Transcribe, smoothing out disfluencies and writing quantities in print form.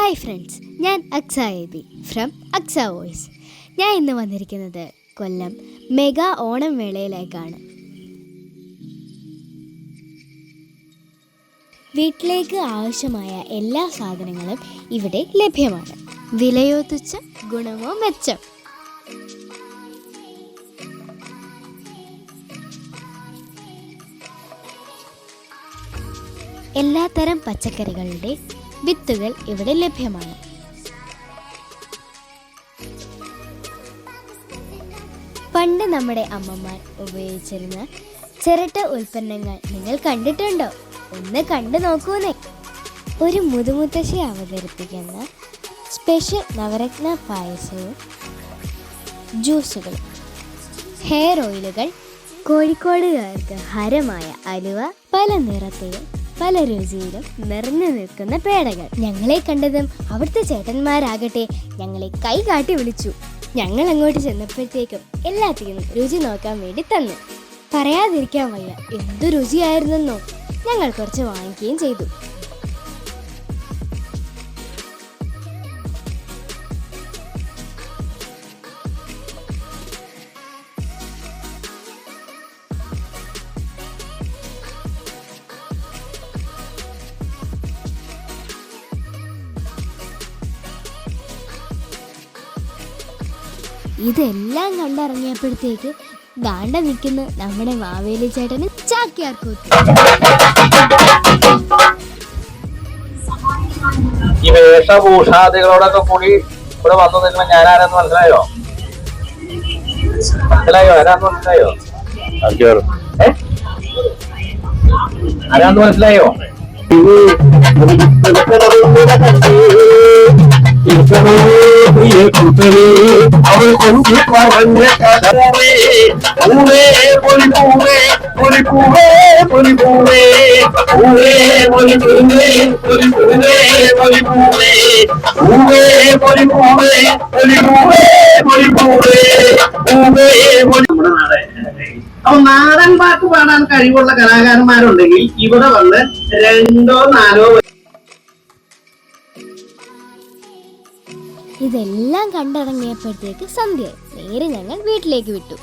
Hi friends, ഞാൻ അക്സ AB from Aqsa voice. ഞാൻ ഇന്ന് വന്നിരിക്കുന്നത് കൊല്ലം മെഗാ ഓണം വേളയിലേക്കാണ്. വീട്ടിലേക്ക് ആവശ്യമായ എല്ലാ സാധനങ്ങളും ഇവിടെ ലഭ്യമാണ്. വിലയോ തുച്ഛം, ഗുണമോ മെച്ചം. എല്ലാത്തരം പച്ചക്കറികളുടെ വിത്തുകൾ ഇവിടെ ലഭ്യമാണ്. പണ്ട് നമ്മുടെ അമ്മമാർ ഉപയോഗിച്ചിരുന്ന ചിരട്ട ഉൽപ്പന്നങ്ങൾ നിങ്ങൾ കണ്ടിട്ടുണ്ടോ? ഒന്ന് കണ്ടു നോക്കൂന്നേ. ഒരു മുതുമുത്തശ്ശി അവതരിപ്പിക്കുന്ന സ്പെഷ്യൽ നവരത്ന പായസവും ജ്യൂസുകളും, ഹെയർ ഓയിലുകൾ, കോഴിക്കോടുകാർക്ക് ഹരമായ അലുവ, പല നിറത്തിലും പല രുചിയിലും നിറഞ്ഞു നിൽക്കുന്ന പേടകൾ. ഞങ്ങളെ കണ്ടതും അവിടുത്തെ ചേട്ടന്മാരാകട്ടെ ഞങ്ങളെ കൈ കാട്ടി വിളിച്ചു. ഞങ്ങൾ അങ്ങോട്ട് ചെന്നപ്പോഴത്തേക്കും എല്ലാത്തിനും രുചി നോക്കാൻ വേണ്ടി തന്നു. പറയാതിരിക്കാൻ വയ്യ, എന്തു രുചിയായിരുന്നെന്നോ. ഞങ്ങൾ കുറച്ച് വാങ്ങിക്കുകയും ചെയ്തു. ഇതെല്ലാം കണ്ടിറങ്ങിയപ്പോഴത്തേക്ക് ദാണ്ട നിൽക്കുന്ന നമ്മുടെ മാവേലി ചേട്ടന് ചാക്യാർകൂത്ത്. ഈ വേഷഭൂഷാദികളോടൊക്കെ കൂടി ഇവിടെ വന്നു നിൽക്കുമ്പോ ഞാൻ ആരാന്ന് മനസ്സിലായോ? ആരാന്ന് മനസ്സിലായോ? ആരാന്ന് മനസ്സിലായോ? അവൾ കൊണ്ടു പറഞ്ഞ കഥവേ പൂവേ പൊലിപ്പൂവേ പൊലിപ്പൂവേ പൊലിപ്പൂവേ പൂവേ പൊലിപ്പൂവേ പൊലിപ്പൂവേ പൊലിപ്പൂവേ പൂവേ പൊലിപ്പൂവേ പൊലിപ്പൂവേ പൊലിപ്പൂവേ പൂവേ പൊലി. നമ്മുടെ നാട് അപ്പൊ നാടൻ പാട്ട് പാടാൻ കഴിവുള്ള കലാകാരന്മാരുണ്ടെങ്കിൽ ഇവിടെ വന്ന് 2 or 4 ഇതെല്ലാം കണ്ടിറങ്ങിയപ്പോഴത്തേക്ക് സന്ധ്യയായി. നേരെ ഞങ്ങൾ വീട്ടിലേക്ക് വിട്ടു.